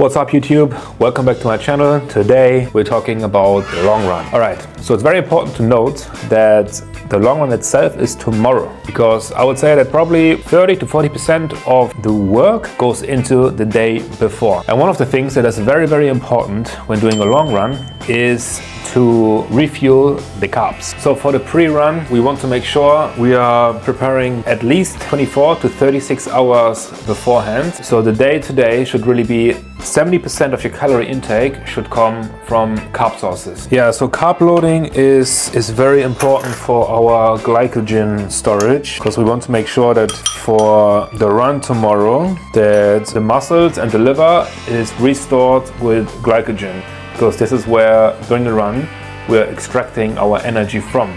What's up YouTube? Welcome back to my channel. Today we're talking about the long run. Alright, so it's very important to note that the long run itself is tomorrow, because I would say that probably 30 to 40% of the work goes into the day before. And one of the things that is very important when doing a long run is to refuel the carbs. So for the pre-run, we want to make sure we are preparing at least 24 to 36 hours beforehand. So the day-to-day should really be 70% of your calorie intake should come from carb sources. Yeah, so carb loading is very important for our glycogen storage, because we want to make sure that for the run tomorrow that the muscles and the liver is restored with glycogen, because this is where during the run we're extracting our energy from.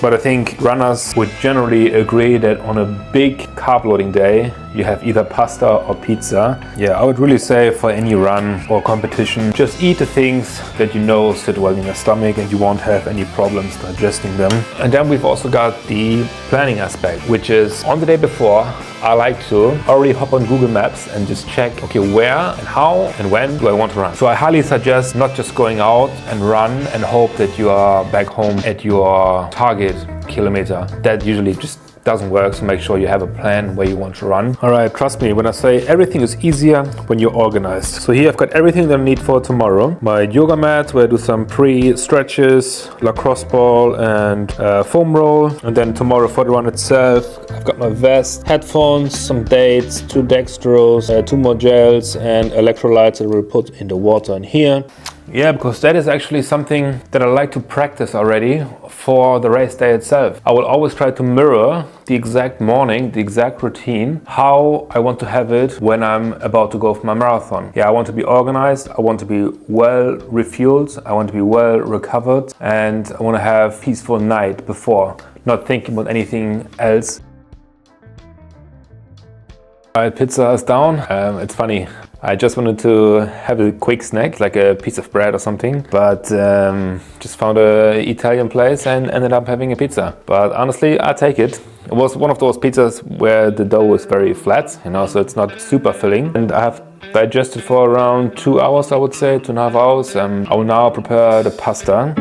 But I think runners would generally agree that on a big carb loading day you have either pasta or pizza. Yeah, I would really say for any run or competition, just eat the things that you know sit well in your stomach and you won't have any problems digesting them. And then we've also got the planning aspect, which is on the day before I like to already hop on Google Maps and just check, okay, where and how and when do I want to run. So I highly suggest not just going out and run and hope that you are back home at your target kilometer. That usually just doesn't work, so make sure you have a plan where you want to run. Alright, trust me when I say everything is easier when you're organized. So here I've got everything that I need for tomorrow. My yoga mat where I do some pre-stretches, lacrosse ball and foam roll. And then tomorrow for the run itself, I've got my vest, headphones, some dates, 2 dextrose, 2 more gels and electrolytes that we'll put in the water in here. Yeah, because that is actually something that I like to practice already for the race day itself. I will always try to mirror the exact morning, the exact routine, how I want to have it when I'm about to go for my marathon. Yeah, I want to be organized, I want to be well refueled, I want to be well recovered, and I want to have a peaceful night before, not thinking about anything else. Alright, pizza is down. It's funny. I just wanted to have a quick snack, like a piece of bread or something, but just found an Italian place and ended up having a pizza. But honestly, I take it. It was one of those pizzas where the dough is very flat, you know, so it's not super filling. And I have digested for around 2 hours, I would say, 2.5 hours. I will now prepare the pasta.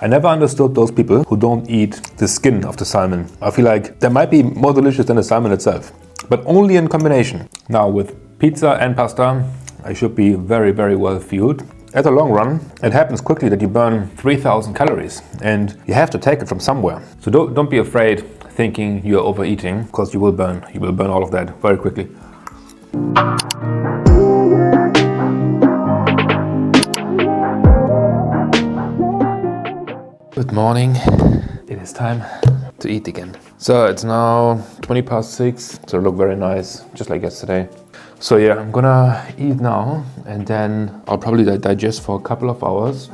I never understood those people who don't eat the skin of the salmon. I feel like that might be more delicious than the salmon itself, but only in combination. Now with pizza and pasta, I should be very well fueled. At a long run, it happens quickly that you burn 3,000 calories and you have to take it from somewhere. So don't be afraid thinking you're overeating, because you will burn all of that very quickly. Good morning. It is time to eat again. So it's now 6:20, so I look very nice, just like yesterday. So yeah, I'm gonna eat now and then I'll probably digest for a couple of hours.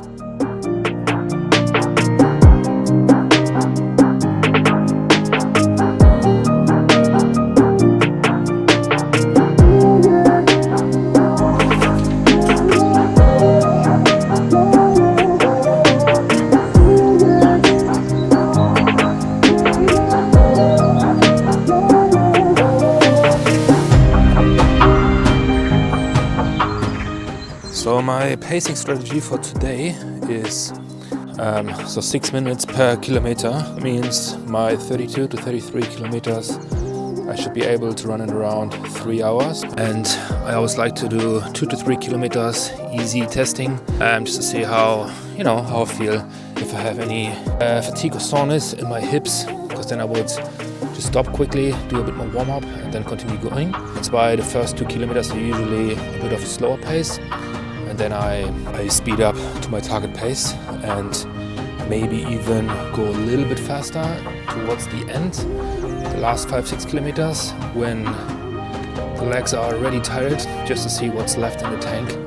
So my pacing strategy for today is 6 minutes per kilometer. Means my 32 to 33 kilometers I should be able to run in around 3 hours. And I always like to do 2 to 3 kilometers easy testing, just to see how I feel, if I have any fatigue or soreness in my hips, because then I would just stop quickly, do a bit more warm-up and then continue going. That's why the first 2 kilometers are usually a bit of a slower pace, and then I speed up to my target pace and maybe even go a little bit faster towards the end, the last 5-6 kilometers, when the legs are already tired, just to see what's left in the tank.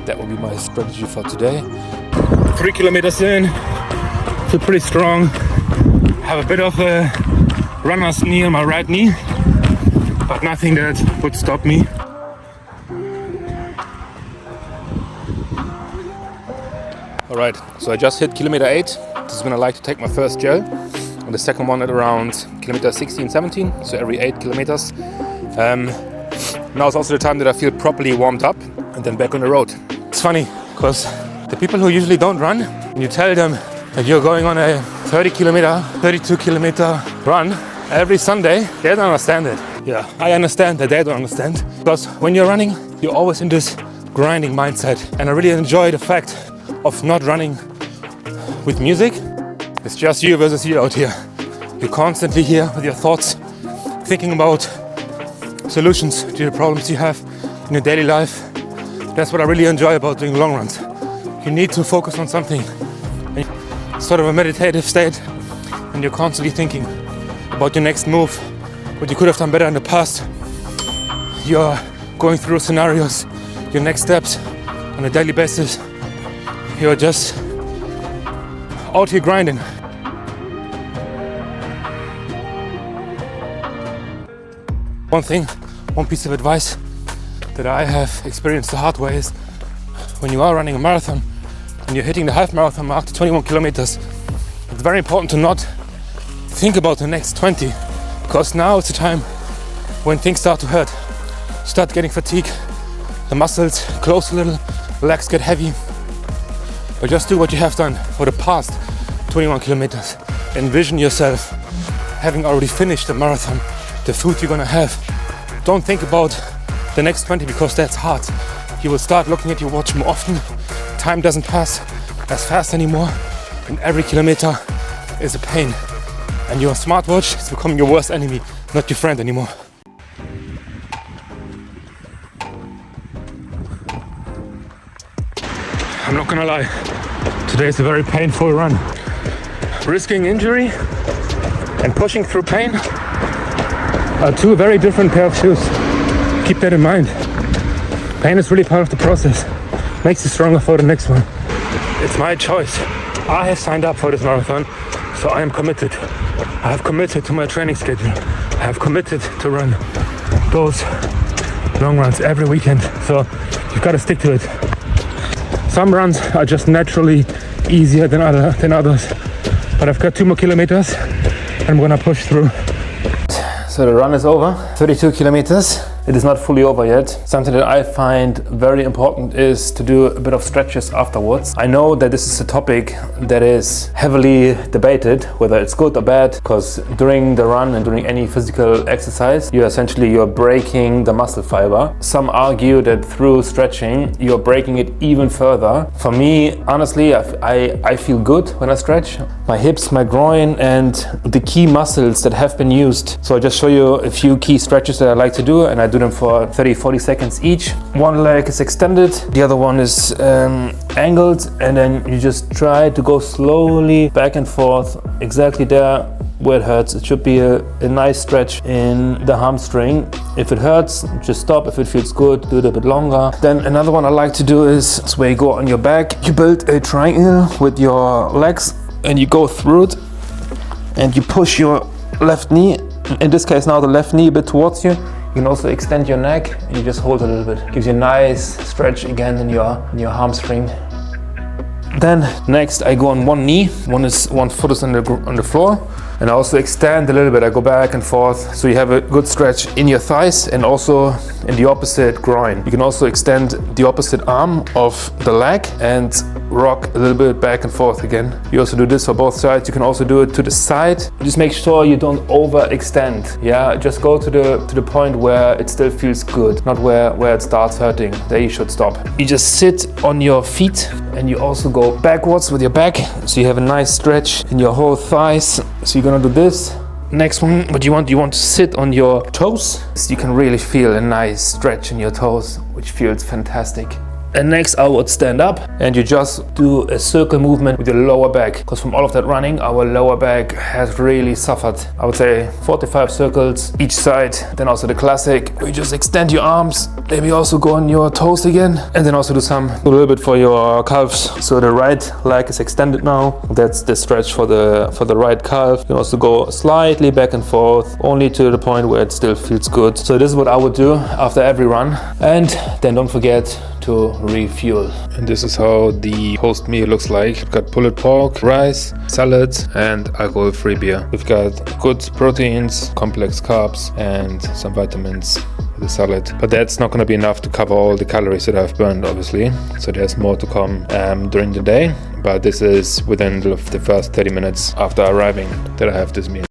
That will be my strategy for today. 3 kilometers in, feel pretty strong. Have a bit of a runner's knee on my right knee, but nothing that would stop me. Alright, so I just hit kilometer 8. This is when I like to take my first gel. And the second one at around kilometer 16, 17, so every 8 kilometers. Now is also the time that I feel properly warmed up and then back on the road. It's funny, because the people who usually don't run, when you tell them that you're going on a 30 kilometer, 32 kilometer run every Sunday, they don't understand it. Yeah, I understand that they don't understand. Because when you're running, you're always in this grinding mindset. And I really enjoy the fact of not running with music. It's just you versus you out here. You're constantly here with your thoughts, thinking about solutions to the problems you have in your daily life. That's what I really enjoy about doing long runs. You need to focus on something. It's sort of a meditative state, and you're constantly thinking about your next move, what you could have done better in the past. You're going through scenarios, your next steps on a daily basis. You're just out here grinding. One piece of advice that I have experienced the hard way is when you are running a marathon and you're hitting the half marathon mark to 21 kilometers, it's very important to not think about the next 20, because now it's the time when things start to hurt. You start getting fatigue, the muscles close a little, the legs get heavy. But just do what you have done for the past 21 kilometers. Envision yourself having already finished the marathon, the food you're gonna have. Don't think about the next 20, because that's hard. You will start looking at your watch more often. Time doesn't pass as fast anymore, and every kilometer is a pain. And your smartwatch is becoming your worst enemy, not your friend anymore. I'm not gonna lie, today is a very painful run. Risking injury and pushing through pain are two very different pair of shoes. Keep that in mind. Pain is really part of the process. Makes you stronger for the next one. It's my choice. I have signed up for this marathon, so I am committed. I have committed to my training schedule. I have committed to run those long runs every weekend. So you've got to stick to it. Some runs are just naturally easier than others. But I've got 2 more kilometers and I'm gonna push through. So the run is over, 32 kilometers. It is not fully over yet. Something that I find very important is to do a bit of stretches afterwards. I know that this is a topic that is heavily debated, whether it's good or bad, because during the run and during any physical exercise, you're breaking the muscle fiber. Some argue that through stretching, you're breaking it even further. For me, honestly, I feel good when I stretch. My hips, my groin, and the key muscles that have been used. So I'll just show you a few key stretches that I like to do, and I do them for 30-40 seconds each. One leg is extended, the other one is angled, and then you just try to go slowly back and forth exactly there where it hurts. It should be a nice stretch in the hamstring. If it hurts, just stop. If it feels good, do it a bit longer. Then another one I like to do is where you go on your back. You build a triangle with your legs and you go through it and you push your left knee, in this case now the left knee a bit towards you. You can also extend your neck and you just hold a little bit. Gives you a nice stretch again in your hamstring. Then next I go on one knee. One foot is on the floor, and I also extend a little bit. I go back and forth, so you have a good stretch in your thighs and also in the opposite groin. You can also extend the opposite arm of the leg and rock a little bit back and forth again. You also do this for both sides. You can also do it to the side. Just make sure you don't overextend. Yeah, just go to the point where it still feels good, not where it starts hurting. There you should stop. You just sit on your feet and you also go backwards with your back, so you have a nice stretch in your whole thighs. So you're gonna do this. Next one, what you want to sit on your toes, so you can really feel a nice stretch in your toes, which feels fantastic. And next I would stand up and you just do a circle movement with your lower back, because from all of that running our lower back has really suffered. I would say 45 circles each side. Then also the classic where you just extend your arms, maybe also go on your toes again, and then also do a little bit for your calves. So the right leg is extended now. That's the stretch for the right calf. You can also go slightly back and forth, only to the point where it still feels good. So this is what I would do after every run. And then don't forget to refuel. And this is how the post meal looks like. We've got pulled pork, rice, salad, and alcohol-free beer. We've got good proteins, complex carbs, and some vitamins with the salad. But that's not going to be enough to cover all the calories that I've burned, obviously. So there's more to come during the day. But this is within the first 30 minutes after arriving that I have this meal.